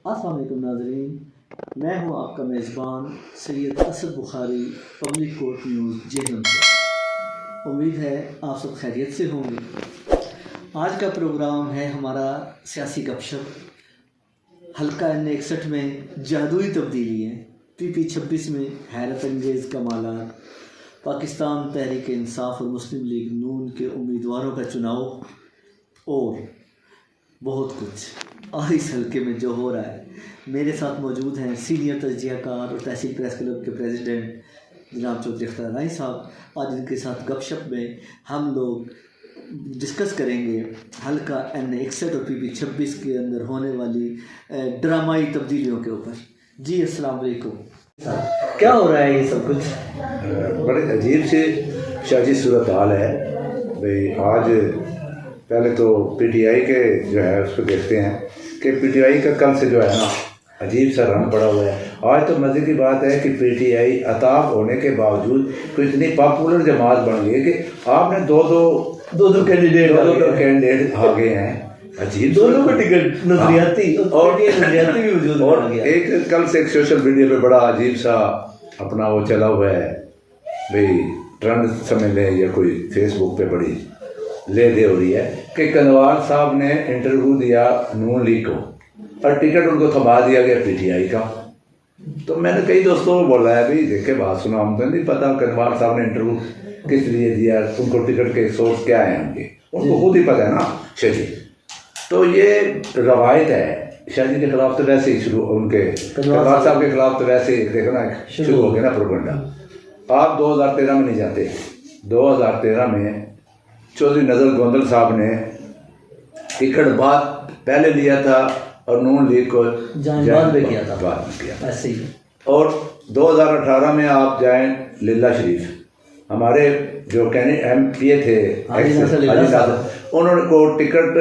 अस्सलाम वालेकुम नाज़रीन, मैं हूं आपका मेज़बान Syed Asad Bukhari public court news Jhelum से। उम्मीद है आप सब खैरियत से होंगे। आज का प्रोग्राम है हमारा सियासी गपशप। हल्का N61 में जादुई तब्दीलियाँ, PP-26 में हैरत अंगेज़ कमालात, पाकिस्तान तहरीक इंसाफ और मुस्लिम लीग नून के उम्मीदवारों का चुनाव और बहुत कुछ। और इस हल्के में जो हो रहा है, मेरे साथ मौजूद हैं सीनियर तजज़ियाकार और तहसील प्रेस क्लब के प्रेसिडेंट जनाब चौधरी अख्तर राय साहब। आज इनके साथ गपशप में हम लोग डिस्कस करेंगे हल्का N61 और PP-26 के अंदर होने वाली ड्रामाई तब्दीलियों के ऊपर। जी अस्सलाम वालेकुम। क्या हो रहा है ये सब कुछ? बड़े अजीब से शाजी सूरत हाल है भाई। आज पहले तो PTI के जो है उसको देखते हैं कि PTI का कल से जो है ना अजीब सा रंग पड़ा हुआ है। आज तो मज़े की बात है कि PTI अताब होने के बावजूद तो इतनी पॉपुलर जमात बन गई कि आपने दो कैंडिडेट आ गए हैं। अजीब दोनों को टिकट नजरियाती और नजरियाती भी वजूद और एक कल से एक सोशल मीडिया पे बड़ा अजीब सा अपना वो चला हुआ है भाई, ट्रेंड समझ लें या कोई फेसबुक पे बड़ी ले दे हो रही है कि कनवार साहब ने इंटरव्यू दिया नून लीग को और टिकट उनको थमा दिया गया PTI का। तो मैंने कई दोस्तों को बोला है भाई देखे बात सुनो, हम तो नहीं पता कनवार साहब ने इंटरव्यू किस लिए दिया, उनको टिकट के सोर्स क्या है उनको खुद ही पता है ना शादी। तो ये रवायत है शादी के खिलाफ तो वैसे ही शुरू, उनके कनवार साहब के खिलाफ तो वैसे ही देखो ना शुरू हो गया ना प्रोपेगेंडा। आप 2013 में नहीं जाते, 2013 में चौधरी नजर गोंदल साहब ने टिकट बाद पहले लिया था और नून लीग को बाद में किया था ऐसे ही। और 2018 में आप जाएं लीला शरीफ, हमारे जो MPA थे उन्होंने को टिकट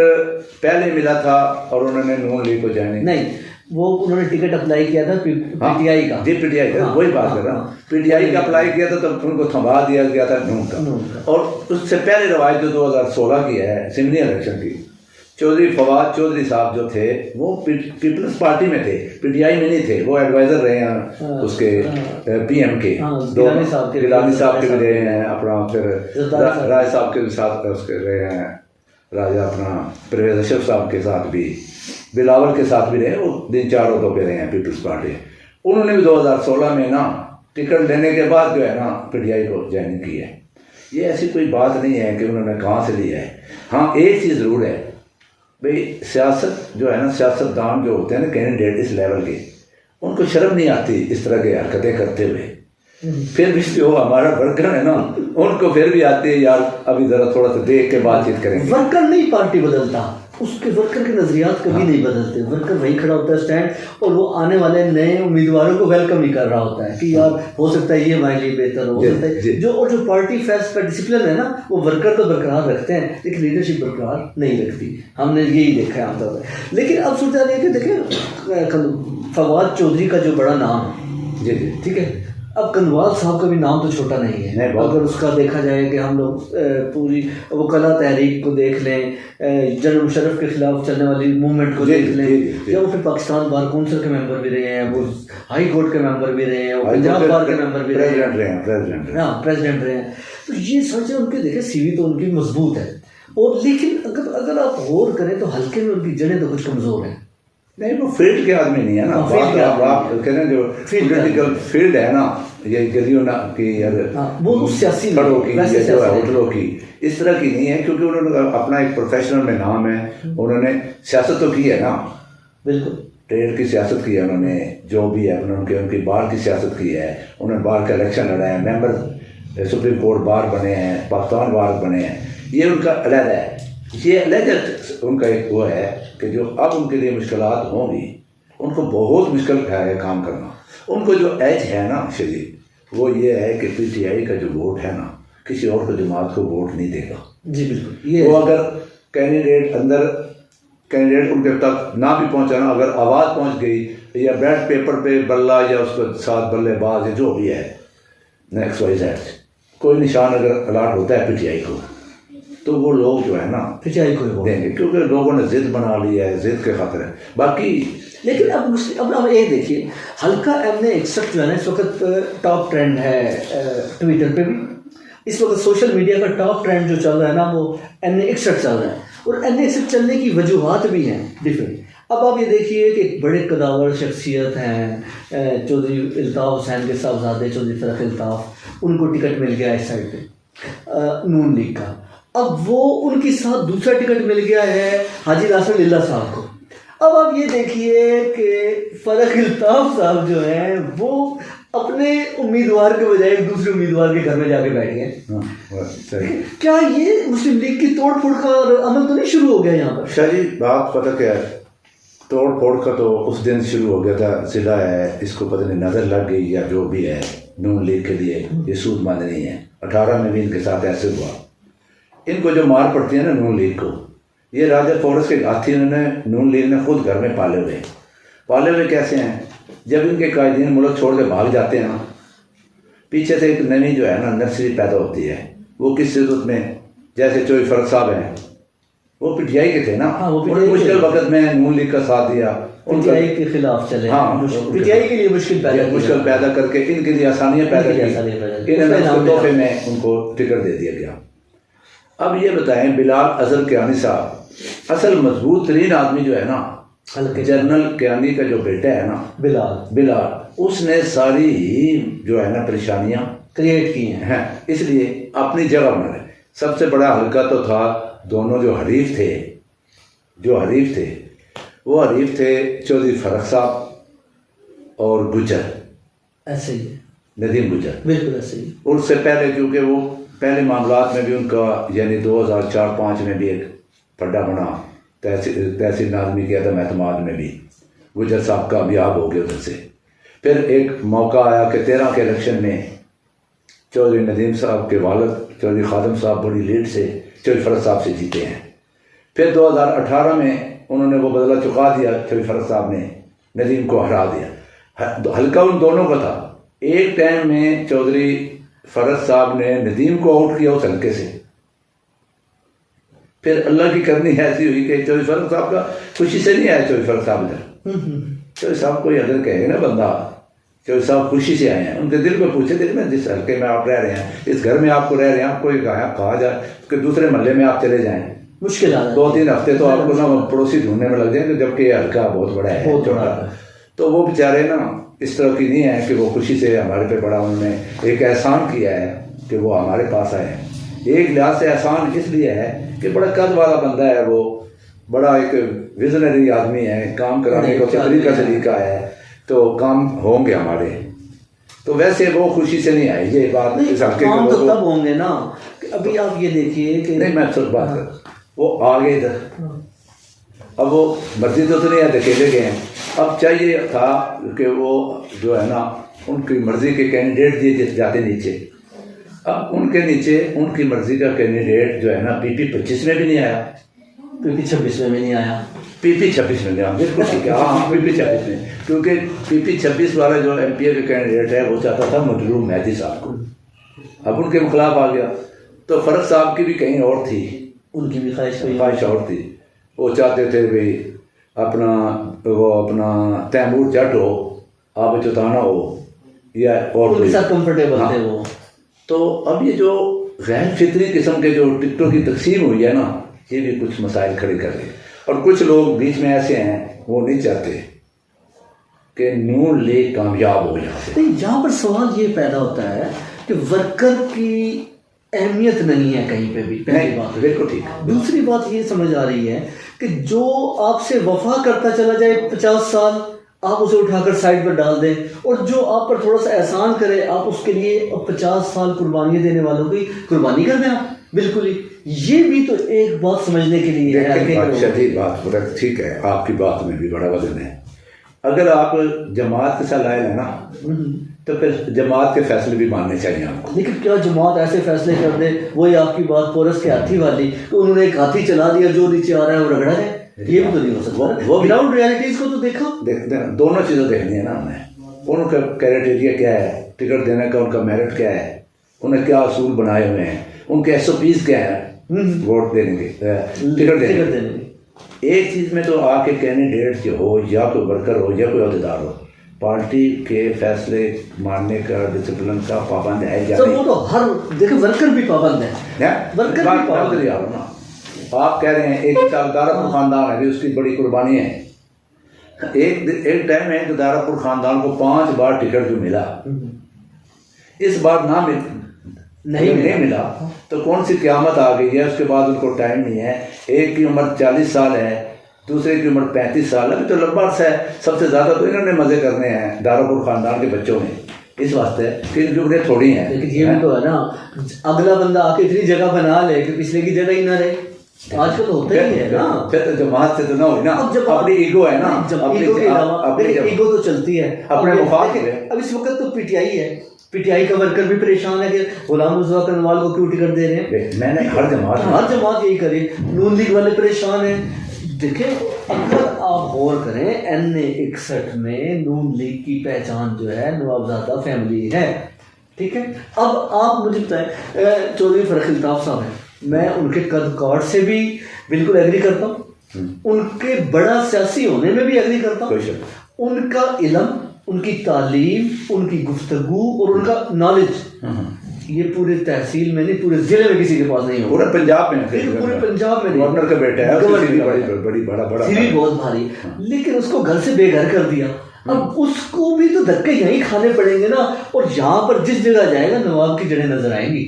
पहले मिला था और उन्होंने नून लीग को ज्वाइन नहीं, वो उन्होंने टिकट अप्लाई किया था PTI का। जी PTI का, वही बात कर रहा हूँ। PTI का अप्लाई किया था तब उनको थमा दिया गया था नून का। और उससे पहले रवायत जो 2016 की है सिमनी इलेक्शन की, चौधरी फवाद चौधरी साहब जो थे वो पीपल्स पार्टी में थे, PTI में नहीं थे। वो एडवाइजर रहे हैं उसके PM के, गिलानी साहब के भी रहे हैं, अपना फिर राय साहब के साथ उसके रहे हैं, राजा अपना परवेज अशरफ साहब के साथ भी, बिलावल के साथ भी रहे। वो 3-4 उहदों पे रहे हैं पीपल्स पार्टी। उन्होंने भी 2016 में ना टिकट लेने के बाद जो है ना PTI को ज्वाइन की है। ये ऐसी कोई बात नहीं है कि उन्होंने कहाँ से लिया है। हाँ एक चीज़ ज़रूर है भाई, सियासत जो है ना, सियासतदान जो होते हैं ना कैंडिडेट इस लेवल के, उनको शर्म नहीं आती इस तरह की हरकतें करते हुए। फिर भी जो हमारा वर्कर है ना उनको फिर भी आती है यार अभी ज़रा थोड़ा सा देख के बातचीत करेंगे। वर्कर नहीं पार्टी बदलता, उसके वर्कर के नजरियात कभी नहीं बदलते। वर्कर वहीं खड़ा होता है स्टैंड, और वो आने वाले नए उम्मीदवारों को वेलकम ही कर रहा होता है कि यार हो सकता है ये हमारे लिए बेहतर हो सकता है जो। और जो पार्टी फैस पर डिसिप्लिन है ना, वो वर्कर तो बरकरार रखते हैं लेकिन लीडरशिप बरकरार नहीं रखती। हमने यही देखा है आमतौर पर। लेकिन अब सोचा है कि देखें फवाद चौधरी का जो बड़ा नाम है, जी ठीक है, अब कनवाल साहब का भी नाम तो छोटा नहीं है। अगर उसका देखा जाए कि हम लोग पूरी वकला तहरीक को देख लें, जनरल मुशर्रफ के खिलाफ चलने वाली मूवमेंट को देख लें, या वो फिर पाकिस्तान बार काउंसिल के मेंबर भी रहे हैं, वो हाई कोर्ट के मेंबर भी रहे हैं, वो पंजाब बार के मेंबर भी रहे हैं, हाँ प्रेसिडेंट रहे हैं। तो ये सोचे उनके देखे CV तो उनकी मजबूत है। और लेकिन अगर आप गौर करें तो हल्के में उनकी जड़ें तो कुछ कमज़ोर हैं। नहीं वो फील्ड के आदमी नहीं है ना, आप कहते हैं जो पॉलिटिकल फील्ड है ना, ये गलियों ना की वो सियासी खड़ों की जो है होटलों की इस तरह की नहीं है, क्योंकि उन्होंने अपना एक प्रोफेशनल में नाम है। उन्होंने सियासत तो की है ना, बिल्कुल ट्रेड की सियासत की है उन्होंने, जो भी है उन्होंने उनकी बार की सियासत की है, उन्होंने बार का इलेक्शन लड़ा है, मेंबर सुप्रीम कोर्ट बार बने हैं, पाकिस्तान बार बने हैं। ये उनका अलग है, ये अलग उनका एक वो है कि जो अब उनके लिए मुश्किलात होंगी, उनको बहुत मुश्किल है काम करना। उनको जो एज है ना शरीफ, वो ये है कि PTI का जो वोट है ना किसी और को जमात को वोट नहीं देगा। जी बिल्कुल। ये वो अगर कैंडिडेट उनके तक ना भी पहुंचाना, अगर आवाज़ पहुंच गई या बैट पेपर पे बल्ला या उसके साथ बल्लेबाज या जो भी है XYZ कोई निशान अगर अलाट होता है PTI को, तो वो लोग जो है ना पीटीआई को ही वोट देंगे, क्योंकि लोगों ने जिद बना ली है, जिद के खातिर है। बाकी लेकिन अब ये देखिए, हल्का MN61 जो है ना इस वक्त टॉप ट्रेंड है ट्विटर पे भी। इस वक्त सोशल मीडिया का टॉप ट्रेंड जो चल रहा है ना वो MN61 चल रहा है, और MN61 चलने की वजूहत भी हैं डिफरेंट। अब आप ये देखिए कि एक बड़े कदावर शख्सियत हैं चौधरी अल्ताफ़ हुसैन के साहबजादे चौधरी फ़रख अल्ताफ़, उनको टिकट मिल गया इस साइड पे नून लीग का। अब वो उनके साथ दूसरा टिकट मिल गया है हाजी नासिर लिल्ला साहब को। अब आप ये देखिए कि फ़रख अल्ताफ़ साहब जो हैं वो अपने उम्मीदवार के बजाय एक दूसरे उम्मीदवार के घर में जाके बैठ गए। क्या ये मुस्लिम लीग की तोड़ फोड़ का अमल तो नहीं शुरू हो गया यहाँ पर? सारी बात पता क्या है, तोड़ फोड़ का तो उस दिन शुरू हो गया था। ज़िला है, इसको पता नहीं नज़र लग गई या जो भी है, नून लीग के लिए ये सूदमंद नहीं है। 18 में भी इनके साथ ऐसे हुआ। इनको जो मार पड़ती है ना नून लीग को, ये राजा फॉरेस्ट के हाथी उन्होंने नून लीग ने खुद घर में पाले हुए कैसे हैं? जब इनके कायदीन मुल्क छोड़ के भाग जाते हैं ना, पीछे से एक नई जो है ना नर्सरी पैदा होती है। वो किस सूरत में, जैसे चौधरी फ़रख साहब हैं, वो पीटीआई के थे ना, उन्होंने मुश्किल वक्त में नून लीग का साथ दिया, पीटीआई के खिलाफ चले। हाँ, पीटीआई के लिए मुश्किल पैदा करके इनके लिए आसानियाँ पैदा की, इन्होंने तोहफे में उनको टिकट दे दिया गया। अब ये बताएं, बिलाल अजहर कियानी साहब असल मजबूत तरीन आदमी जो है ना, जनरल कियानी का जो बेटा है ना बिलाल, उसने सारी जो है ना परेशानियां क्रिएट की हैं, इसलिए अपनी जगह बना रहे। सबसे बड़ा हल्का तो था, दोनों जो हरीफ थे वो हरीफ थे चौधरी फ़रख साहब और गुजर, ऐसे ही नदीम गुजर, बिल्कुल ऐसे ही। उससे पहले क्योंकि वो पहले मामलात में भी उनका यानी 2004-05 में भी एक पड्डा बना, तहसील नाज़मी के अदम एतमाद में भी गुजर साहब कामयाब हो गए उधर से। फिर एक मौका आया कि 13 के इलेक्शन में चौधरी नदीम साहब के वालिद चौधरी खादम साहब बड़ी लीड से चौधरी फ़रख साहब से जीते हैं। फिर 2018 में उन्होंने वो बदला चुका दिया, चौधरी फ़रख साहब ने नदीम को हरा दिया। हल्का उन दोनों का था। एक टाइम में चौधरी फ़रख साहब ने नदीम को आउट किया उस हल्के से। फिर अल्लाह की करनी ऐसी हुई कि चौधरी फ़रख साहब का खुशी से नहीं आया। चौधरी फ़रख साहब इधर, चौधरी साहब कोई अगर कहेगा ना बंदा, चौधरी साहब खुशी से आए हैं, उनके दिल में पूछे, दिल में जिस हल्के में आप रह रहे हैं, इस घर में आपको रह रहे हैं, आपको कहा जाए कि दूसरे मोहल्ले में आप चले जाएं, मुश्किल है। 2-3 हफ्ते तो आपको ना पड़ोसी ढूंढने में लग जाएंगे, जबकि ये हल्का बहुत बड़ा है, छोटा। तो वो बेचारे ना इस तरह की नहीं है कि वो खुशी से हमारे पे बड़ा, उन्होंने एक एहसान किया है कि वो हमारे पास आए हैं। एक लिहाज से एहसान इसलिए है कि बड़ा कद वाला बंदा है, वो बड़ा एक विजनरी आदमी है, काम कराने का तरीका है, तो काम होंगे हमारे। तो वैसे वो खुशी से नहीं आई, ये बात इस हल्के काम तो तब होंगे ना। अभी आप ये देखिए कि नहीं, मैं सच बात कर, वो आगे इधर, अब वो मर्जी तो नहीं है, अकेले गए हैं। अब चाहिए था कि वो जो है ना उनकी मर्जी के कैंडिडेट दिए जाते नीचे। अब उनके नीचे उनकी मर्जी का कैंडिडेट जो है ना PP 25 में भी नहीं आया, PP 26 में भी नहीं आया, PP 26 में नहीं आया, बिल्कुल ठीक है। हाँ, PP 26 में, क्योंकि PP 26 वाला जो MPA का कैंडिडेट है वो चाहता था मजलूम मेहदी साहब को, अब उनके खिलाफ आ गया। तो फ़रख साहब की भी कहीं और थी, उनकी भी ख्वाहिश और थी। वो चाहते थे भाई अपना तैमूर जट हो, आप चौथाना हो, या और उनके साथ कंफर्टेबल थे वो। तो अब ये जो गैर फितरी किस्म के जो टिकटों की तकसीम हुई है ना, ये भी कुछ मसाइल खड़े कर रहे। और कुछ लोग बीच में ऐसे हैं, वो नहीं चाहते कि नून लीग कामयाब हो जाए। तो यहाँ पर सवाल ये पैदा होता है कि वर्कर की अहमियत नहीं है कहीं पे भी, पहली बात। बिल्कुल ठीक है। दूसरी बात ये समझ आ रही है कि जो आपसे वफा करता चला जाए 50 साल, आप उसे उठाकर साइड पर डाल दें, और जो आप पर थोड़ा सा एहसान करे, आप उसके लिए 50 साल कुर्बानियाँ देने वालों की कुर्बानी कर दें आप, बिल्कुल ही। ये भी तो एक बात समझने के लिए है। शदीद बात, ठीक है, आपकी बात में भी बड़ा वजन है। अगर आप जमात के साथ लाए ना, तो फिर जमात के फैसले भी मानने चाहिए आपको। लेकिन क्या जमात ऐसे फैसले कर दे, वही आपकी बात पोरस के हाथी वाली, तो उन्होंने एक हाथी चला दिया, जो नीचे आ रहा है वो रगड़ा है, ये भी तो नहीं हो सकता। वो ग्राउंड रियलिटीज को तो देखते हैं, दोनों चीज़ें देखनी है ना हमें। उनका क्राइटेरिया क्या है, टिकट देने का उनका मेरिट क्या है, उन्हें क्या असूल बनाए हुए हैं, उनके SOPs क्या है, वोट देने के टिकट देने के। एक चीज़ में तो आके कैंडिडेट जो हो या कोई वर्कर हो या कोई अहदेदार हो, पार्टी के फैसले मानने का, डिसिप्लिन का पाबंद है या नहीं? वो तो हर देखो वर्कर भी पाबंद है, वर्कर भी पाबंद है ना। आप कह रहे हैं एक दारापुर खानदान है, उसकी बड़ी कुर्बानी है। एक टाइम है कि दारापुर खानदान को 5 बार टिकट जो मिला, इस बार ना नहीं मिला तो कौन सी क़यामत आ गई है? उसके बाद उनको टाइम नहीं है। एक की उम्र 40 साल है, दूसरे की उम्र 35 साल है, अभी तो लंबा अर्सा है। सबसे ज़्यादा तो इन्होंने मज़े करने हैं दारापुर खानदान के बच्चों में, इस वास्ते कि इनकी उम्रें थोड़ी हैं। लेकिन ये भी तो है ना, अगला बंदा आके इतनी जगह बना ले कि पिछले की जगह ही ना रहे। आजकल तो होता ही है ना। फिर तो जमात से तो ना हो ना, अपनी ईगो है ना, अपनी ईगो तो चलती है अपने मुफाद के। अब इस वक्त तो पीटीआई है, पीटीआई का वर्कर भी परेशान है कि गुलाम मुस्तफा कनवाल को क्यों टिकट दे रहे हैं। मैंने हर जमात यही करे, नून लीग वाले परेशान हैं। देखें, अगर आप गौर करें, NA-61 में नून लीग की पहचान जो है नवाबजादा फैमिली है, ठीक है। अब आप मुझे बताएं, चौधरी फरख अल्ताफ साहब हैं, मैं उनके कद काठ से भी बिल्कुल एग्री करता हूँ, उनके बड़ा सियासी होने में भी एग्री करता हूँ। उनका इल्म, उनकी तालीम, उनकी गुफ्तगू और उनका नॉलेज ये पूरे तहसील में नहीं, पूरे जिले में किसी के पास नहीं होगा। पूरे पंजाब में, पूरे पंजाब में गवर्नर का बेटा है, बड़ा सीरी बहुत भारी। लेकिन उसको घर से बेघर कर दिया। अब उसको भी तो धक्के यहीं खाने पड़ेंगे ना, और यहाँ पर जिस जगह जाएगा नवाब की जड़ें नजर आएंगी।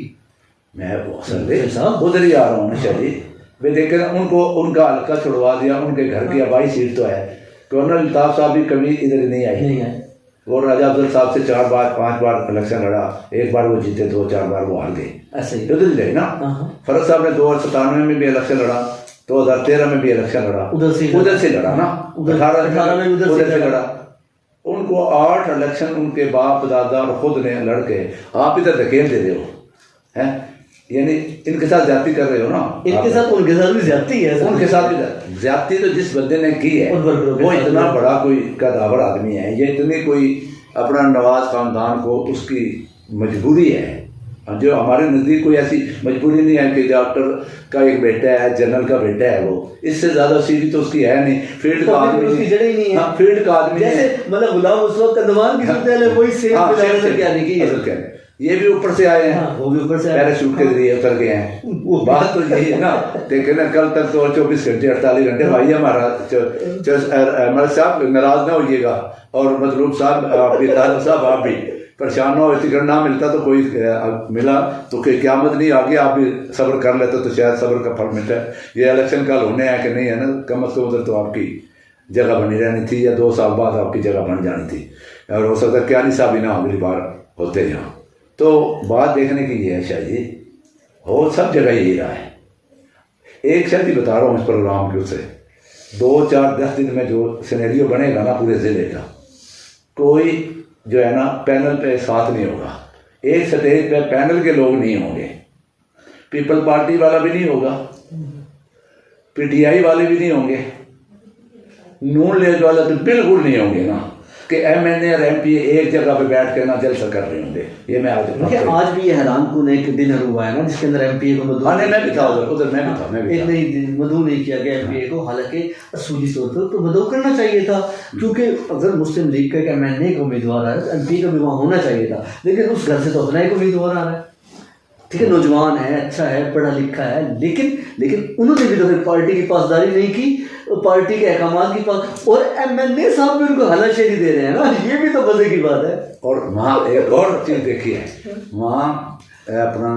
मैं उधर ही आ रहा हूँ शायद वे देख उनको उनका हल्का छुड़वा दिया, उनके घर की आबाई सीट तो है। गवर्नर अल्ताफ साहब भी कभी इधर नहीं आए। वो राजा अफजल साहब से 4 बार 5 बार इलेक्शन लड़ा, एक बार वो जीते, 2-4 बार वो हार गए, ऐसे ही उधर गए ना। फरज साहब ने 2097 में भी इलेक्शन लड़ा, 2013 में भी इलेक्शन लड़ा, उधर से लड़ा ना, 18 में उधर से लड़ा। उनको 8 इलेक्शन उनके बाप दादा और खुद ने लड़के, आप इधर धकेल दे रहे हो हैं, यानी इनके साथ ज्यादती कर रहे हो ना। इनके साथ उनके साथ भी ज्यादती है, उनके साथ भी ज्यादती तो जिस बंदे ने की है वो इतना बड़ा कोई कदावर आदमी है, ये इतनी कोई अपना नवाज खानदान को उसकी मजबूरी है। जो हमारे नज़दीक कोई ऐसी मजबूरी नहीं है कि डॉक्टर का एक बेटा है, जनरल का बेटा है, वो इससे ज़्यादा सीधी तो उसकी है नहीं। फील्ड का आदमी उसकी जड़ें ही नहीं है। हाँ, फील्ड का आदमी जैसे मतलब गुलाम उस वक्त कदवान की सूरत है, वही सेम क्या नहीं की। ये भी ऊपर से आए हैं। हाँ, वो भी ऊपर से पैराशूट के जरिए उतर गए हैं। बात तो यही है ना। देखे ना, कल तक तो 24 घंटे 48 घंटे भाई हमारा साहब नाराज ना होइएगा, और मतलूब साहब साहब आप भी परेशान हो, टिकट ना मिलता तो कोई मिला तो कोई क़यामत नहीं, आगे आप भी सब्र कर लेते तो शायद सब्र का फल मिलता है। ये इलेक्शन कल होने हैं कि नहीं है ना, कम अज़ कम उधर तो आपकी जगह बनी रहनी थी, या 2 साल बाद आपकी जगह बन जानी थी, और हो सकता है क्या नहीं साहब ही ना अगली बार होते यहाँ। तो बात देखने की ये है शायद जी, हो सब जगह यही रहा है। एक शर्त ही बता रहा हूँ इस प्रोग्राम के, उससे 2-4-10 दिन में जो सिनेरियो बनेगा ना पूरे ज़िले का, कोई जो है ना पैनल पे साथ नहीं होगा, एक स्टेज पे पैनल के लोग नहीं होंगे, पीपल पार्टी वाला भी नहीं होगा, PTI वाले भी नहीं होंगे, नून लीग वाला तो बिल्कुल नहीं होंगे ना, कि MNA और MP एक जगह पे बैठ के ना जलसा कर रहे होंगे। ये मैं आज भी ये हैरानकुन एक डिनर हुआ है ना, जिसके अंदर MPA को मदू, मैं भी था उधर मैं भी नहीं मदू नहीं किया गया MPA को, हालांकि असूली तौर पर तो मदू करना चाहिए था, क्योंकि अगर मुस्लिम लीग का एक MNA का उम्मीदवार है तो MPA का भी वहाँ होना चाहिए था। लेकिन उस घर से तो अपना एक उम्मीदवार आ रहा है, ठीक है, नौजवान है, अच्छा है, पढ़ा लिखा है, लेकिन उन्होंने भी तो फिर पार्टी की पासदारी नहीं की, पार्टी के अहकाम की पास, और MNA साहब भी उनको हलाशेरी दे रहे हैं ना, ये भी तो मजे की बात है। और वहाँ एक और चीज़ देखिए, वहाँ अपना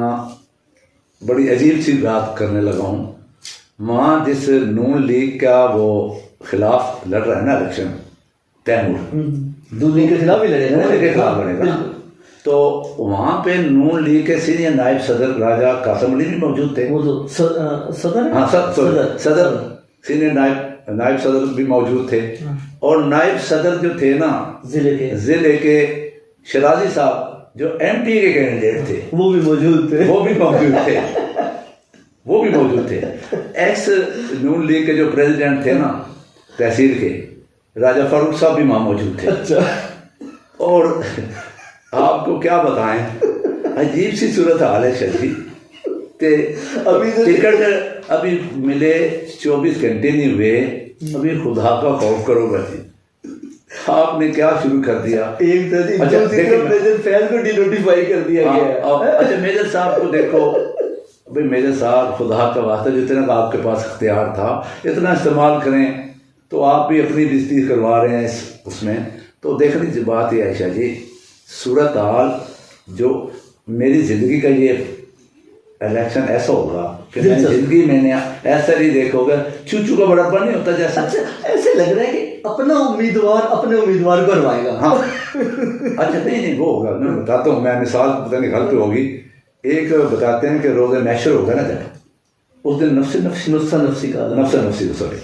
बड़ी अजीब सी बात करने लगा हूँ, वहाँ जिस नून लीग का वो खिलाफ लड़ रहा है ना इलेक्शन, तैमूर नून लीग के खिलाफ ही लड़ेगा, नून लीग के खिलाफ लड़ेगा, तो वहाँ पे नून लीग के सीनियर नायब सदर राजा कासिम अली भी मौजूद थे। वो तो सदर, हाँ सदर सीनियर नायब सदर भी मौजूद थे, और नायब सदर जो थे ना जिले के शराजी साहब जो MP के कैंडिडेट थे, वो भी मौजूद थे। एक्स नून लीग के जो प्रेसिडेंट थे ना तहसील के, राजा फारूक साहब भी वहाँ मौजूद थे। अच्छा। और आपको क्या बताएं, अजीब सी सूरत हाल है शर्जी, ते अभी तो टिकट अभी मिले 24 घंटे नहीं हुए, अभी खुदा का खौफ करो बच्चे, आपने क्या शुरू कर दिया। एक तरह अच्छा, मेजर फैज को डिनोटिफाई कर दिया गया है। अच्छा मेजर साहब को देखो, भाई मेजर साहब खुदा का वास्ता जितना आपके पास इख्तियार था इतना इस्तेमाल करें, तो आप भी अपनी बेइज्जती करवा रहे हैं उसमें। तो देखने की बात है आयशा जी, सूरत हाल जो मेरी ज़िंदगी का ये इलेक्शन ऐसा होगा कि मैं जिंदगी में ऐसा नहीं देखोगे, चूचू का बड़प्पा नहीं होता जैसा। अच्छा ऐसे लग रहा है कि अपना उम्मीदवार अपने उम्मीदवार को हरवाएगा। हाँ अच्छा नहीं वो होगा, मैं बताता हूँ, मैं मिसाल पता नहीं गलत होगी। एक बताते हैं कि रोज़े मैशर होगा ना, जब उस दिन नफ्सा नफ्सी सॉरी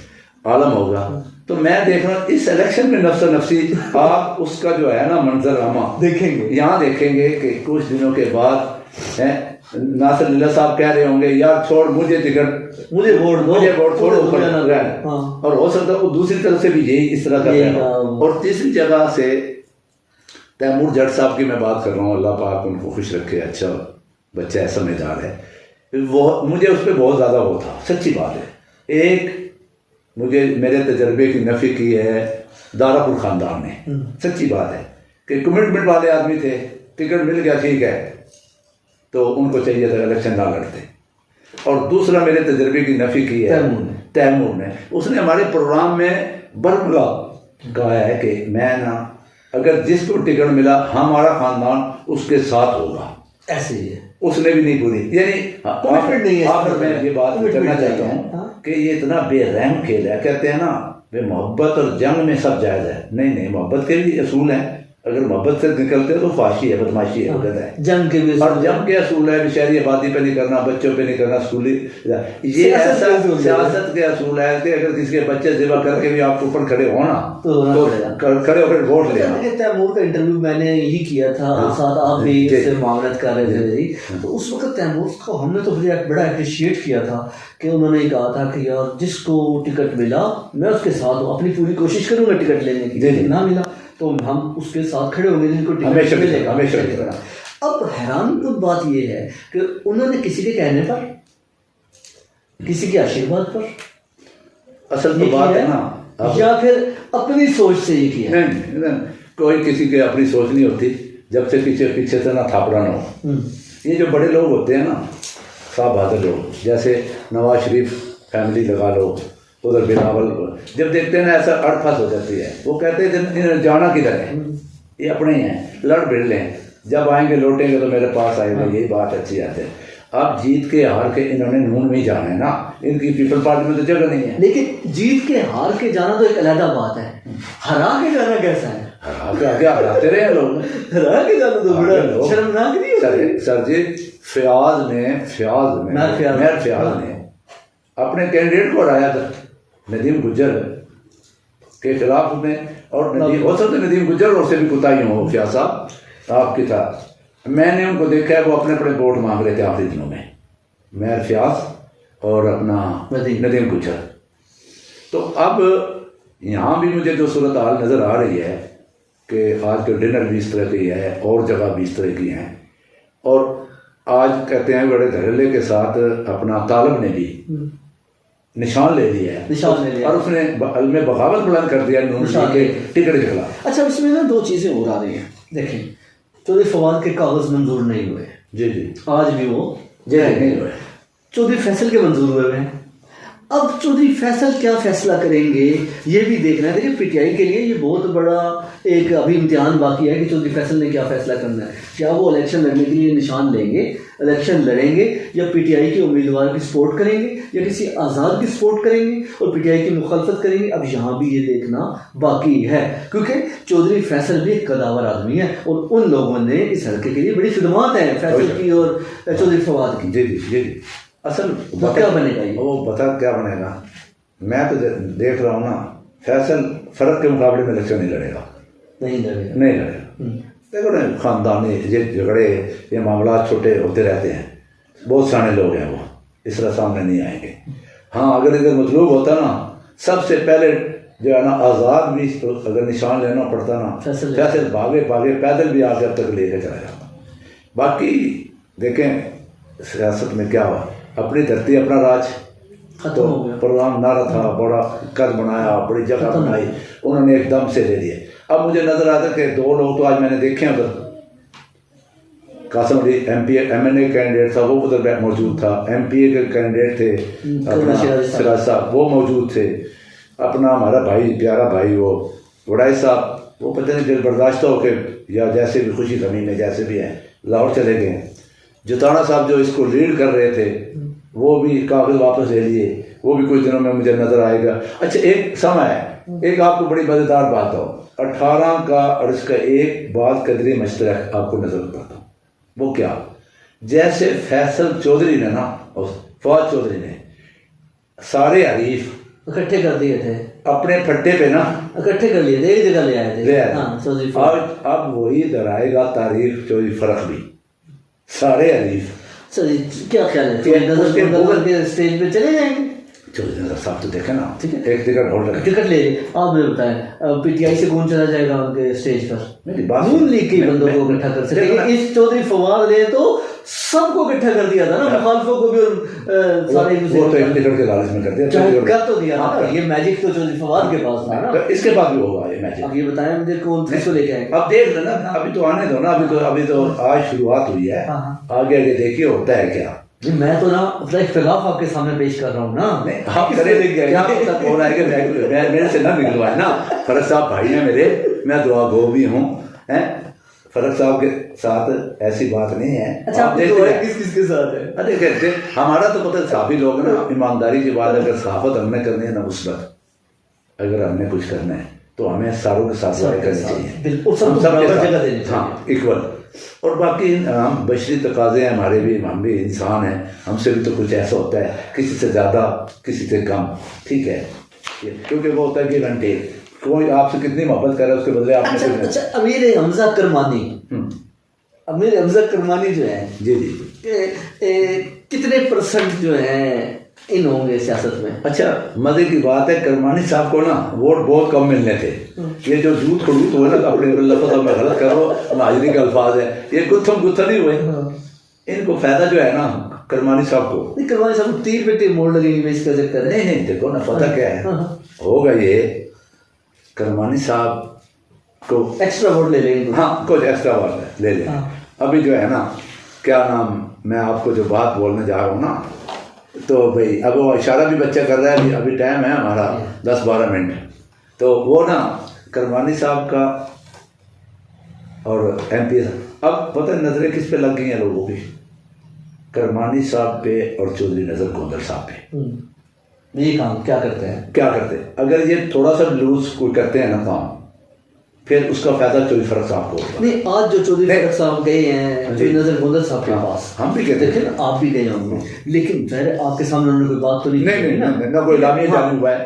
आलम होगा, तो मैं देख रहा हूँ इस इलेक्शन में नफ्सा नफ्सी आप उसका जो है ना मंजरामा देखेंगे, यहाँ देखेंगे कि कुछ दिनों के बाद है नासिर लीला साहब कह रहे होंगे यार छोड़ मुझे टिकट, मुझे वोट छोड़ो, और हो सकता है वो दूसरी तरफ से भी यही इस तरह कर रहे हो। और तीसरी जगह से तैमूर जट साहब की मैं बात कर रहा हूँ, अल्लाह पाक उनको खुश रखे, अच्छा बच्चा है, समझदार है, वो मुझे उस पर बहुत ज़्यादा वो था, सच्ची बात है। एक मुझे मेरे तजर्बे की नफ़ी की है दारापुर ख़ानदान ने, सच्ची बात है कि कमिटमेंट वाले आदमी थे, टिकट मिल गया ठीक है, तो उनको चाहिए था इलेक्शन ना लड़ते। और दूसरा मेरे तजर्बे की नफ़ी की है तैमूर ने, उसने हमारे प्रोग्राम में बरमला कहा है कि मैं ना अगर जिसको टिकट मिला हमारा ख़ानदान उसके साथ होगा, ऐसे ही है। उसने भी नहीं पूरी, यानी आखिर मैं ये बात करना चाहता हूँ कि ये इतना बेरहम खेल है। कहते हैं ना वे मोहब्बत और जंग में सब जायज़ है, नहीं मोहब्बत के भी असूल हैं, अगर मोहब्बत से निकलते तो फाशी है, बदमाशी है, कहता है जंग के भी, और जंग के असूल है शहरी आबादी पे नहीं करना, बच्चों पे नहीं करना, स्कूली, ये ऐसा सियासत के असूल है कि अगर किसी के बच्चे जिबा करके भी आपके ऊपर खड़े होना तो खड़े होकर वोट लेना। तैमूर का इंटरव्यू मैंने यही किया था, साथ आप भी इससे मामलत कर रहे थे, तो उस वक्त तैमूर को हमने तो बड़ा अप्रिशिएट किया था कि उन्होंने कहा था कि यार जिसको टिकट मिला मैं उसके साथ हूँ, अपनी पूरी कोशिश करूँगा टिकट लेने की, ना मिला तो हम उसके साथ खड़े होंगे जिनको टिकट मिलेगा। अब हैरान कुछ बात यह है कि उन्होंने किसी के कहने पर, किसी के आशीर्वाद पर असल तो बात है ना, या फिर अपनी सोच से ये किया? नहीं, कोई किसी की अपनी सोच नहीं होती जब से पीछे से ना थापड़ा ना हो। ये जो बड़े लोग होते हैं ना, साहब बहादुर लोग, जैसे नवाज शरीफ फैमिली लगा लो, उधर बिलावल, जब देखते हैं ना ऐसा अड़फस हो जाती है, वो कहते हैं जाना किधर है, ये अपने ही हैं, लड़ भिड़ लें, जब आएंगे लौटेंगे तो मेरे पास आएगा, यही बात अच्छी आती है। अब जीत के हार के इन्होंने नून में ही जाना है ना, इनकी पीपल पार्टी में तो जगह नहीं है। लेकिन जीत के हार के जाना तो एक अलग बात है, हरा के जाना कैसा है? हरा के आगे हराते रहे लोग, हरा के जाना तो बड़ा शर्मनाक नहीं होता। सर जी फयाज ने अपने कैंडिडेट को हराया था नदीम गुज्जर के खिलाफ में, और हो सकता है नदीम गुज्जर और से भी कुताही हो क्या साहब आपकी था, मैंने उनको देखा है वो अपने वोट मांग रहे थे आखिरी दिनों में, मेयर फयाज और अपना नदीम गुज्जर। तो अब यहाँ भी मुझे जो सूरत हाल नज़र आ रही है कि आज के डिनर भी इस तरह की है और जगह भी इस तरह की हैं, और आज कहते हैं बड़े धड़ल्ले के साथ अपना तालब ने भी निशान ले लिया है, और उसने में बगावत बुलंद कर दिया के टिकट के खिलाफ। अच्छा इसमें ना दो चीज़ें और आ रही हैं, देखें चौधरी फवाद के कागज़ मंजूर नहीं हुए, जी आज भी वो नहीं हुए, चौधरी फैसल के मंजूर हुए हैं। अब चौधरी फैसल क्या फैसला करेंगे ये भी देखना है। देखिए पीटीआई के लिए ये बहुत बड़ा एक अभी इम्तिहान बाकी है कि चौधरी फैसल ने क्या फैसला करना है, क्या वो इलेक्शन लड़ने के लिए निशान लेंगे, इलेक्शन लड़ेंगे, या पीटीआई के उम्मीदवार की सपोर्ट करेंगे या किसी आज़ाद की सपोर्ट करेंगे और पीटीआई की मुखालफत करेंगे। अब यहाँ भी ये देखना बाकी है, क्योंकि चौधरी फैसल भी एक कदावर आदमी है और उन लोगों ने इस हल्के के लिए बड़ी खिदमत है फैसल की और चौधरी फवाद की। जी असल तो क्या बनेगा ये? वो बता क्या बनेगा, मैं तो देख रहा हूँ ना, फैसल फर्क के मुकाबले में इलेक्शन नहीं लड़ेगा। देखो ना ख़ानदानी ये झगड़े ये मामला छोटे होते रहते हैं, बहुत सारे लोग हैं वो इस तरह सामने नहीं आएंगे। हाँ अगर इधर मतलूब होता ना, सबसे पहले जो है ना आज़ाद भी अगर निशान लेना पड़ता ना, फैसल भागे पैदल भी आकर तक लेकर चला जाता। बाकी देखें सियासत में क्या हुआ, अपनी धरती अपना राज खत्म हो गया। प्रोग्राम नारा था, बड़ा कद बनाया, बड़ी जगह बनाई, उन्होंने एकदम से ले लिए। अब मुझे नजर आता है कि 2 लोग तो आज मैंने देखे हैं उधर, Kasam Ali MP MNA candidate था, वो उधर मौजूद था, MPA के कैंडिडेट थे अपना सिराज साहब, वो मौजूद थे, अपना हमारा भाई प्यारा भाई वो वड़ाई साहब, वो पता नहीं दिल बर्दाश्त हो के या जैसे भी खुशी गमी में जैसे भी हैं लाहौर चले गए। जुताना साहब जो इसको लीड कर रहे थे वो भी कागज वापस ले लिए, वो भी कुछ दिनों में मुझे नजर आएगा। अच्छा एक समय है, एक आपको बड़ी मजेदार बात हो, 18 का और इसका एक बात कदरी मश्तरक आपको नजर बताता हूँ। वो क्या, जैसे फैसल चौधरी ने ना और फवाद चौधरी ने सारे हरीफ इकट्ठे कर दिए थे, अपने फट्टे पे ना इकट्ठे कर लिए थे, एक जगह ले आए थे, ले आए। हाँ, चौधरी अब वही दोहराएगा तारीख चौधरी फर्क भी, सारे हरीफ। सर क्या ख्याल है, के स्टेज पे चले जाएंगे? चौधरी नजर साहब तो देखे ना, ठीक है, एक टिकट होल्डर, टिकट ले, आप मुझे बताएं PTI से कौन चला जाएगा उनके स्टेज पर? मेरी बात नून लीग के बंदों को इकट्ठा कर सके। इस चौधरी फवाद ने तो सबको इकट्ठा कर दिया था ना, मुखालफों को भी और सारे वो तो एक टिकट के लालच में कर दिया, कर तो दिया था। ये मैजिक तो चौधरी फवाद के पास था ना, तो इसके पास भी होगा ये मैजिक। अब ये बताएं मुझे कौन किसको लेके आएंगे? अब देख लेना, अभी तो आने दो ना, अभी तो आज शुरुआत हुई है, आगे आगे देखिए होता है क्या। मैं तो ना अपना इख्तिलाफ आपके सामने पेश कर रहा हूँ ना, आप करें क्या पता कौन आएगा, मैं मेरे से ना निकलवाए ना। फरक साहब भाई हैं मेरे, मैं दुआ गो भी हूँ, हैं फरक साहब के साथ ऐसी बात नहीं है। अच्छा आप किस किसके साथ है? अरे कहते हमारा तो पता साफी लोग ना, ईमानदारी की बात, अगर सहाफत हमने करनी है ना मुस्बत, अगर हमने कुछ करना है तो हमें सारों के साथ लड़ाई करनी चाहिए, हाँ इक्वल। और बाकी हम बशरी तकाजे हैं हमारे भी, हम भी इंसान हैं, हमसे भी तो कुछ ऐसा होता है, किसी से ज़्यादा किसी से कम, ठीक है, क्योंकि वो होता है कि घंटे कोई आपसे कितनी मोहब्बत करे उसके बदले आपने अच्छा, अमीर हमजा करमानी, अमीर हमजा करमानी जो है जी जी कितने % जो है इन होंगे सियासत में? अच्छा मजे की बात है, करमानी साहब को ना वोट बहुत कम मिलने थे। ये जो जूत खड़ूत हुए ना, अपने लफ्ज़ में गलत करो, हाजिरी के अल्फाज है, ये गुत्थम ही हुए। इनको फायदा जो है ना करमानी साहब को, करमानी साहब को तीर पे तीर मोड़ लगेगी इसका चक्कर। नहीं देखो ना, पता क्या है होगा, ये करमानी साहब को एक्स्ट्रा वोट ले लेंगे, हाँ कुछ एक्स्ट्रा वोट ले लें। अभी जो है ना, क्या नाम, मैं आपको जो बात बोलने जा रहा हूँ ना, तो भाई अब वो इशारा भी बच्चा कर रहा है, अभी टाइम है हमारा 10-12 मिनट, तो वो ना करमानी साहब का और MP अब पता नजरें किस पे लग गई हैं लोगों की, करमानी साहब पे और चौधरी नजर गोंदल साहब पे। ये काम क्या करते हैं? अगर ये थोड़ा सा लूज कोई करते हैं ना काम, फिर उसका फायदा चौधरी फरक साहब को होगा। नहीं आज जो चौधरी फरक साहब गए हैं चौधरी नजर गोंदल साहब के पास, हम भी कहते हैं आप भी गए होंगे, लेकिन फिर आपके सामने उन्होंने कोई बात तो नहीं ना कोई लामी जानी हुआ है,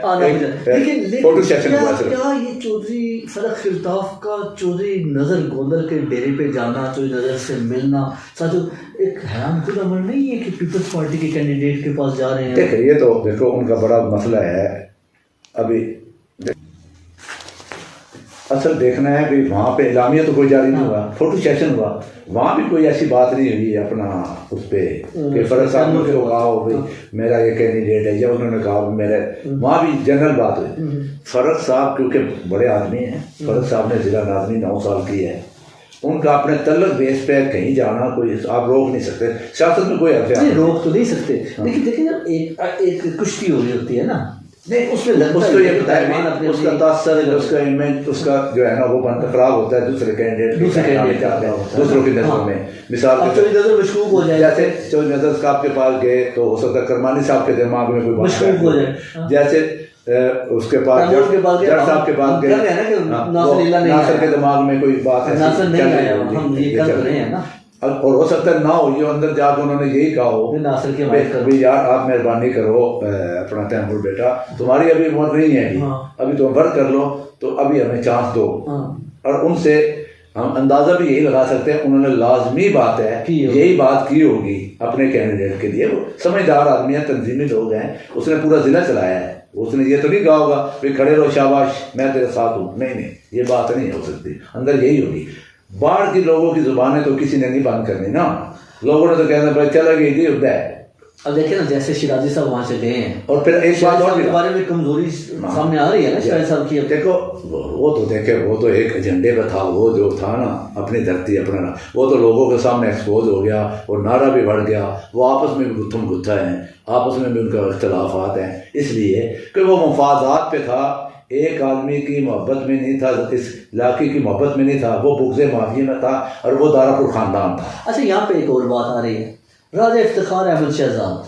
लेकिन फोटो सेशन हुआ है। क्या ये चौधरी फरक खिलताफ का चौधरी नजर गोंदल के डेरे पे जाना, चौधरी नजर से मिलना, साथ एक हैरान कुल अमर नहीं है कि पीपल्स पार्टी के कैंडिडेट के पास जा रहे हैं? देखिए ये तो देखो उनका बड़ा मसला है। अभी असल देखना है कि वहाँ पे इलामिया तो कोई जारी नहीं हुआ, फोटो सेशन हुआ, वहाँ भी कोई ऐसी बात नहीं हुई अपना उस पर कि फरक साहब ने उसको कहा हो भाई मेरा ये कैंडिडेट है, या उन्होंने कहा मेरे, वहाँ भी जनरल बात हुई। फरक साहब क्योंकि बड़े आदमी हैं, फरक साहब ने जिला नाज़मी 9 साल की है, उनका अपने तल्लक बेस पे कहीं जाना कोई आप रोक नहीं सकते, सियासत में कोई अर्थ रोक तो नहीं सकते। लेकिन देखिए जब एक कुश्ती हो रही होती है ना, नहीं उसमें उसको ये बताया उसका तासर, उसका इमेज, उसका जो है ना वो बनता खराब होता है दूसरे कैंडिडेट दूसरों की नजरों में। मिसाल के नजर मशकूक हो जाए, जैसे चौधरी नजर साहब के पास गए तो हो सकता है करमानी साहब के दिमाग में कोई मशकूक हो जाए, जैसे उसके पास जज साहब के पास गए, नासिर के दिमाग में कोई बात है और हो सकता है ना हो, ये अंदर जाकर उन्होंने यही कहा हो नासिर के भाई यार आप मेहरबानी करो अपना तैमूर बेटा, तुम्हारी अभी उम्र नहीं है, अभी तुम वर्क कर लो, तो अभी हमें चांस दो। और उनसे हम अंदाजा भी यही लगा सकते हैं उन्होंने लाजमी बात है यही बात की होगी अपने कैंडिडेट के लिए। वो समझदार आदमी है, तंजीमी लोग हैं, उसने पूरा जिला चलाया है, उसने ये तो नहीं कहा होगा भाई खड़े रहो शाबाश मैं तेरे साथ हूँ, नहीं ये बात नहीं हो सकती, अंदर यही होगी। बाढ़ की लोगों की जुबानें तो किसी ने नहीं बंद करनी ना, लोगों ने तो कहना भाई चला गई थी उधर है। अब देखिए ना, जैसे शिराजी साहब वहाँ से गए हैं और फिर एक बात और के बारे में कमजोरी सामने आ रही है ना शिराजी साहब की। देखो वो तो देखे, वो तो एक एजेंडे पे था, वो जो था ना अपनी धरती अपना, वो तो लोगों के सामने एक्सपोज हो गया और नारा भी बढ़ गया। वो आपस में भी गुत्थम गुत्था हैं, आपस में भी उनका इख्तलाफात हैं, इसलिए कि वो मफादात पे था। एक आदमी की मोहब्बत में नहीं था, इस इलाके की मोहब्बत में नहीं था, वो बुग़्ज़े माफिया में था और वो दारापुर ख़ानदान था। अच्छा, यहाँ पे एक और बात आ रही है, राजा इफ्तिखार अहमद शहजाद,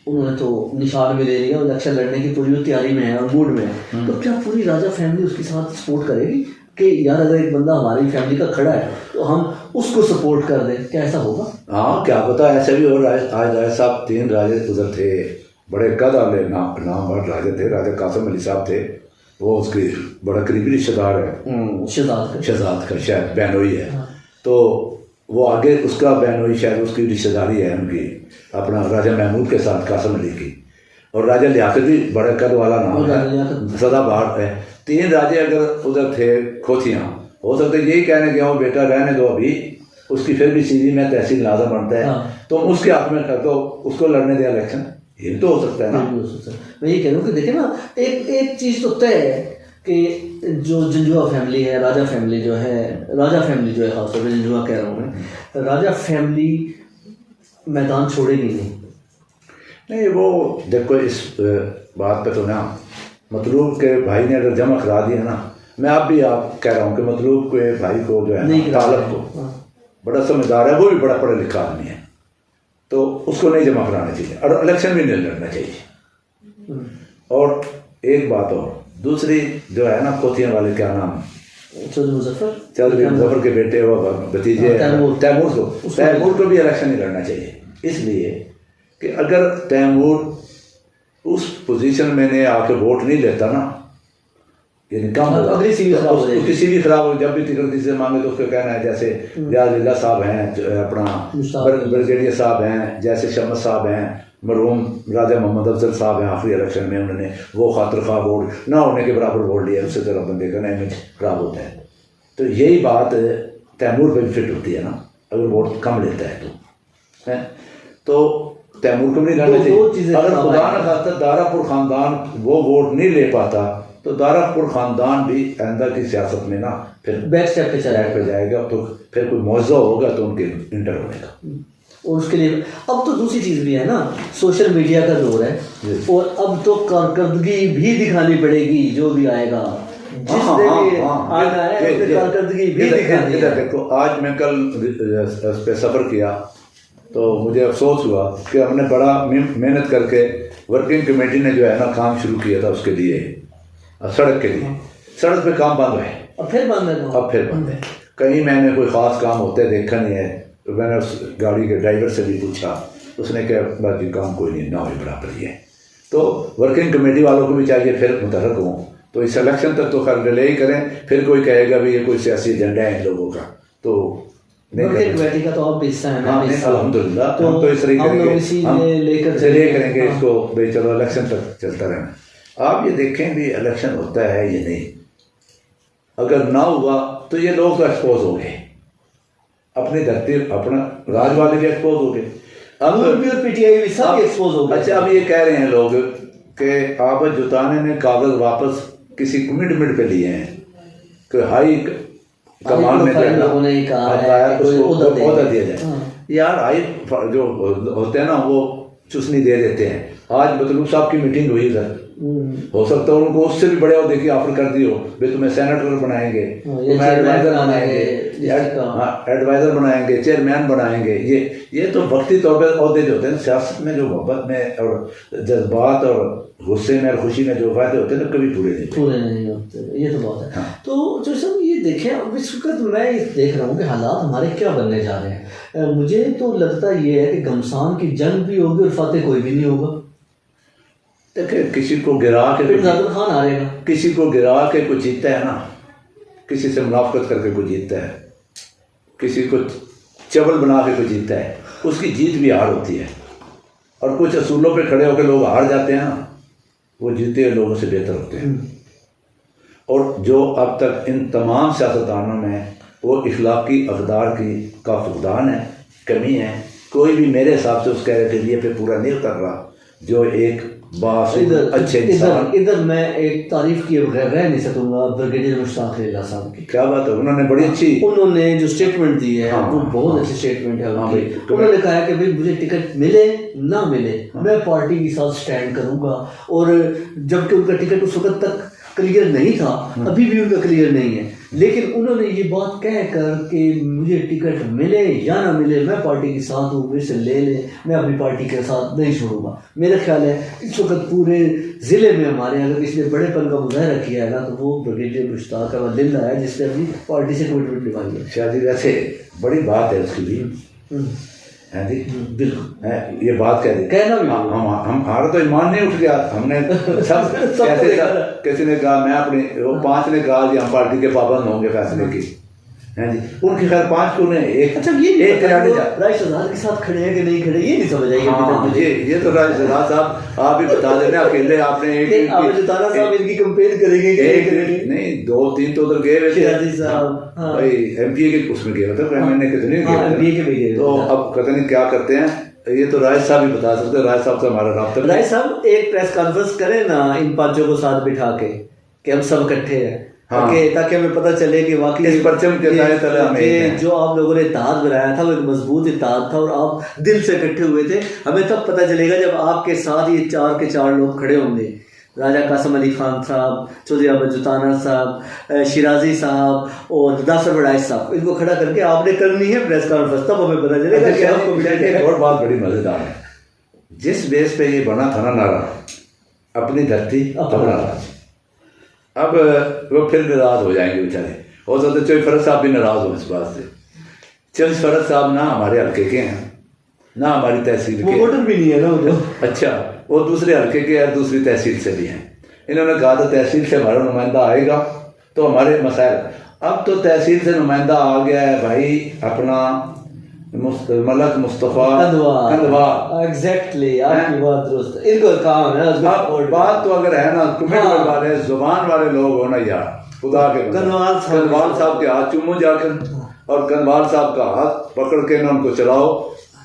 उन्होंने तो निशान भी ले लिया और इलेक्शन लड़ने की पूरी तैयारी में है और मूड में है, तो क्या पूरी राजा फैमिली उसके साथ सपोर्ट करेगी कि यार अगर एक बंदा हमारी फैमिली का खड़ा है तो हम उसको सपोर्ट कर दें? क्या ऐसा होगा? हाँ, क्या पता ऐसे भी हो। आज राजा साहब 3 राजे उधर थे, बड़े कद वाले नामवर राजे थे। राजा कासिम अली साहब थे, वो उसके बड़ा करीबी रिश्तेदार है, शहजाद का शायद बहनोई है। तो वो आगे उसका बहनोई शायद उसकी रिश्तेदारी है उनकी अपना राजा महमूद के साथ कासिम अली की। और राजा लियाकत भी बड़ा कद वाला नाम है, सदाबहार है। 3 राजे अगर उधर थे खोथियाँ, हो सकता है यही कहने गया हो बेटा रहने दो अभी, उसकी फिर भी सीधी में तहसील नाज़म बनता है, तो उसके हाथ में कर दो, उसको लड़ने दिया इलेक्शन, ये तो हो सकता है ना। मैं ये कह रहा हूँ कि देखिए ना, एक चीज़ तो तय है कि जो जंजुआ फैमिली है, राजा फैमिली जो है खासतौर पर जंजुआ कह रहा हूँ मैं, राजा फैमिली मैदान छोड़ेगी नहीं। वो देखो इस बात पे तो ना मतलूब के भाई ने अगर जमा करा दिया ना, मैं आप कह रहा हूँ कि मतलूब के भाई को जो है तालब को बड़ा समझदार है, वो भी बड़ा पढ़ा लिखा आदमी है, तो उसको नहीं जमा कराना चाहिए और इलेक्शन भी नहीं लड़ना चाहिए। और एक बात और दूसरी जो है ना, खोथियाँ वाले क्या नाम, चौधरी मुजफ्फर के बेटे वो भतीजे तैमूर को भी इलेक्शन नहीं लड़ना चाहिए, इसलिए कि अगर तैमूर उस पोजीशन में ने आके वोट नहीं लेता ना, यानी कम किसी भी खराब हो, जब भी टिकट किसी से मांगे तो उसको कहना है, जैसे रियाज़ साहब हैं, अपना ब्रिगेडियर साहब हैं, जैसे शमस साहब हैं, मरहूम राजा मोहम्मद अफजल साहब हैं, आखिरी इलेक्शन में उन्होंने वो खातिर खा वोट ना होने के बराबर वोट लिया, उससे ज़रा बंदे का इमेज खराब होता है। तो यही बात तैमूर पर भी फिट होती है ना, अगर वोट कम लेता है तो तैमूर को नहीं लड़ना चाहिए। अगर खुदा न खास्ता दारापुर ख़ानदान वो वोट नहीं ले पाता तो दारापुर ख़ानदान भी आइंदा की सियासत में ना फिर बैक स्टेप पे जाएगा, तो फिर कोई मुआवजा होगा तो उनके इंटर होने का। और उसके लिए अब तो दूसरी चीज़ भी है ना, सोशल मीडिया का दौर है, और अब तो कारकर्दगी भी दिखानी पड़ेगी जो भी आएगा, कारकर्दगी भी दिखानी है। देखो आज मैं कल उस पर सफ़र किया तो मुझे अफसोस हुआ कि हमने बड़ा मेहनत करके वर्किंग कमेटी ने जो है ना काम शुरू किया था उसके लिए, सड़क के लिए, सड़क पे काम बंद है, अब फिर बंद है। कहीं मैंने कोई ख़ास काम होते देखा नहीं है, तो मैंने उस गाड़ी के ड्राइवर से भी पूछा, उसने कहा बाकी काम कोई नहीं, ना हो बराबर ही है। तो वर्किंग कमेटी वालों को भी चाहिए फिर मुतहरक हों, तो इस इलेक्शन तक तो खैर डिले ही करें, फिर कोई कहेगा भी ये कोई सियासी एजेंडा है इन लोगों का, तो वर्किंग कमेटी का तो आप हिस्सा है। अल्हम्दुलिल्लाह, तो हम तो इस तरीके करेंगे इसको भाई, चलो इलेक्शन तक चलता रहना। आप ये देखें भी इलेक्शन होता है ये नहीं, अगर ना हुआ तो ये लोग तो एक्सपोज हो गए, अपनी धरती अपना राज वाले भी एक्सपोज हो गए, अब पीटीआई भी सब एक्सपोज हो गए। अच्छा, अब ये कह रहे हैं लोग कि आप जुटाने ने कागज वापस किसी कमिटमेंट पे लिए हैं कि हाई कमान में ओहदा दिया जाए। यार हाई जो होते हैं ना वो चुस्नी दे देते हैं। आज मतलूब साहब की मीटिंग हुई इधर, हो सकता है उनको उससे भी बड़े देखिए ऑफर कर दियो भाई तुम्हें सेनेटर बनाएंगे, तुम्हें एडवाइजर बनाएंगे, एडवाइजर बनाएंगे, चेयरमैन बनाएंगे। ये तो वक्ती तौर पर अहदे जो होते हैं सियासत में, जो मोहब्बत में और जज्बात और गुस्से में और खुशी में जो फायदे होते हैं कभी पूरे नहीं होते। ये तो बहुत है। तो जो सब ये देखें, अब इस वक्त मैं देख रहा हूँ कि हालात हमारे क्या बनने जा रहे हैं। मुझे तो लगता ये है कि घमसान की जंग भी होगी और फतेह कोई भी नहीं होगा। देखिए, किसी को गिरा के खान हारेगा, किसी को गिरा के कोई जीतता है ना, किसी से मुनाफकत करके कोई जीतता है, किसी को चबल बना के कोई जीतता है, उसकी जीत भी हार होती है। और कुछ असूलों पे खड़े होकर लोग हार जाते हैं ना, वो जीते हुए लोगों से बेहतर होते हैं। और जो अब तक इन तमाम सियासतदानों में वो इखलाकी अक़दार का फुक़दान है, कमी है, कोई भी मेरे हिसाब से उस क्राइटेरिया पे पूरा नहीं उतर रहा जो एक इधर अच्छे इंसान। इधर मैं एक तारीफ किए बगैर रह नहीं सकूंगा ब्रिगेडियर मुश्ताक अली साहब की। क्या बात है, उन्होंने बड़ी अच्छी, उन्होंने जो स्टेटमेंट दी है हाँ, वो बहुत अच्छी स्टेटमेंट है उनकी। उन्होंने कहा है कि भाई मुझे टिकट मिले ना मिले मैं पार्टी के साथ स्टैंड करूंगा, और जबकि उनका टिकट उस वक्त तक क्लियर नहीं था, अभी भी उनका क्लियर नहीं है, लेकिन उन्होंने ये बात कह कर कि मुझे टिकट मिले या ना मिले मैं पार्टी के साथ हूँ, मेरे से ले ले, मैं अपनी पार्टी के साथ नहीं छोड़ूंगा। मेरा ख्याल है इस वक्त पूरे ज़िले में हमारे अगर किसी ने बड़ेपन का मुजाहरा किया है ना तो वो ब्रिगेडियर मुश्ताक अली है, जिसने अपनी पार्टी से कमिटमेंट निभाई है। शायद वैसे बड़ी बात है उसकी भी है जी, बिल्कुल ये बात कह दी, कहना भी हमारा तो ईमान नहीं उठ गया, हमने सब कैसे किसी ने कहा मैं अपने वो 5 ने कहा जी हम पार्टी के पाबंद होंगे फैसले की, हैं जी, उनकी खैर 5 को ने एक अच्छा ये एक कराटे जा राय शहजाद के साथ खड़े हैं कि नहीं खड़े ये नहीं समझ आई अभी तक मुझे। ये तो राय शहजाद साहब आप ही बता देना, अकेले आपने एक तारा साहब इनकी कंपेयर करेंगे कि नहीं 2-3 तो उधर गए हुए थे साहब भाई एमपी के उसमें गए थे, प्राइम मिनिस्टर के तो नहीं गए, तो अब पता नहीं क्या करते हैं, ये तो राय साहब ही बता सकते हैं। राय साहब से हमारा राब्ता, राय साहब एक प्रेस कॉन्फ्रेंस करें ना इन 5 को साथ बिठा के कि हम सब इकट्ठे हैं, ताकि हमें पता चले कि वाकई इस परचम के हमें जो आप लोगों ने इत्तेहाद बनाया था वो एक मजबूत इत्तेहाद था और आप दिल से इकट्ठे हुए थे। हमें तब पता चलेगा जब आपके साथ ये 4 के 4 लोग खड़े होंगे, राजा कासम अली खान साहब, चौधरी अहमद जुताना साहब, शिराजी साहब और नासिर वड़ाइश साहब, इनको खड़ा करके आपने करनी है प्रेस कॉन्फ्रेंस, तब हमें पता चलेगा कि आपको। एक और बात बड़ी मजेदार है, जिस बेस पे ये बना था ना नारा अपनी धरती अपना राज, अब वो फिर नाराज हो जाएंगे बेचारे, हो सकता है चौधरी फरद साहब भी नाराज हो इस बात से। चौधरी फरद साहब ना हमारे हल्के के हैं ना हमारी तहसील के, वोटर भी नहीं है ना वो। अच्छा वो दूसरे हल्के के और दूसरी तहसील से भी हैं। इन्होंने कहा था तहसील से हमारा नुमाइंदा आएगा तो हमारे मसाइल, अब तो तहसील से नुमाइंदा आ गया है भाई अपना मलक मुस्तफ़ा कंधवा। एग्जैक्टली आपकी बात दुरुस्त है, इनको काम है। अब बात तो अगर है ना कमिटमेंट वाले जुबान वाले लोग हो ना यार, खुदा के कनवाल साहब के हाथ चूमो जाकर और कनवाल साहब का हाथ पकड़ के ना उनको चलाओ।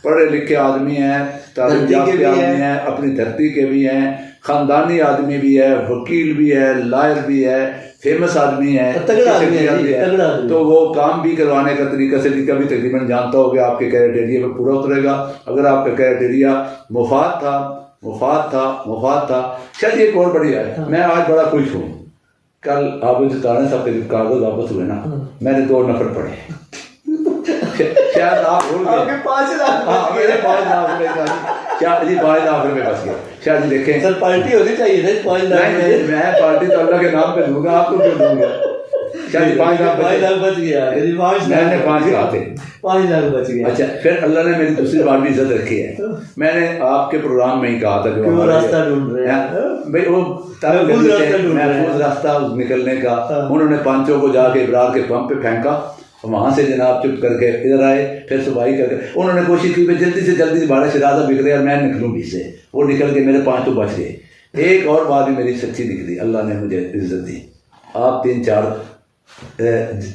पढ़े लिखे आदमी हैं, तालीम याफ्ते आदमी हैं, अपनी धरती के भी हैं, खानदानी आदमी भी है, वकील भी है, लायर भी है, फेमस आदमी है, तो वो काम भी करवाने का तरीका से भी तकरीबन जानता होगा आपके क्राइटेरिया में पूरा उतरेगा। अगर आपका क्राइटेरिया मुफाद था शायद एक और बढ़िया है। मैं आज बड़ा खुश हूँ, कल आप जुताना साहब के कागज वापस हुए ना, मैंने 2 नफर पढ़े, शायद आप भूल गए 5 लाख, हाँ मेरे 5 लाख रुपए क्या जी 5 लाख रुपए बच गए। शायद देखें सर पार्टी होनी चाहिए ना 5 लाख में, मैं पार्टी तो अल्लाह के नाम पे दूंगा, आपको क्यों दूंगा। शायद 5 लाख बच गया, मैंने 5 कहा थे, 5 लाख बच गया। अच्छा फिर अल्लाह ने मेरी दूसरी बार भी इज्जत रखी है। मैंने आपके प्रोग्राम में ही कहा था जो रास्ता ढूंढ रहे हैं भाई वो महफूज रास्ता निकलने का, उन्होंने 5 को जाके इब्रार के पंप पे फेंका, वहाँ से जनाब चुप करके इधर आए, फिर सुबाई करके उन्होंने कोशिश की जल्दी से जल्दी बारह शराजा बिखरे और मैं निकलूँ बीच से, वो निकल के मेरे 5 तो बच गए। एक और बात भी मेरी सच्ची निकली, अल्लाह ने मुझे इज्जत दी। आप 3-4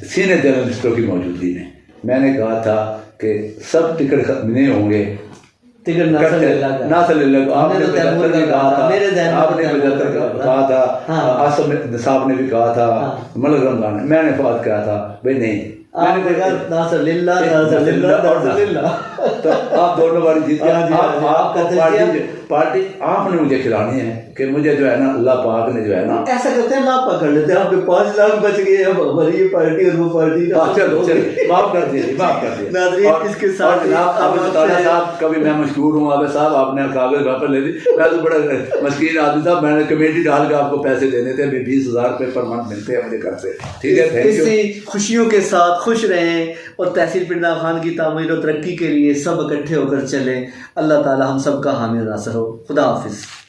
सीनियर जर्नलिस्टों की मौजूदगी में मैंने कहा था कि सब टिकट नहीं होंगे, टिकट आपने कहा था, आसम साहब ने भी कहा था, मलक रमजान मैंने बात कहा था भाई नहीं, मैंने तो आप दोनों बारी जीत गए। पार्टी आपने मुझे खिलानी है कि मुझे जो है ना अल्लाह पाक ने जो है ना ऐसा करते हैं लाभ पकड़ लेते हैं, आपके 5 लाख बच गए, अब हमारी ये पार्टी और वो पार्टी माफ कर दिए। इसके साथ साहब कभी मैं मशहूर हूँ अब साहब आपने कागज वापस ले दी, मैं तो बड़ा मस्कीन आदमी था, मैंने कमेटी डाल के आपको पैसे देने थे, 20,000 रुपये पर मंथ मिलते हैं मुझे घर से। ठीक है, इसी खुशियों के साथ खुश रहें और तहसील पिंडा खान की तामीर और तरक्की के लिए सब इकट्ठे होकर चलें। अल्लाह ताला हम सब का हामी नासर हो। खुदा हाफिज़।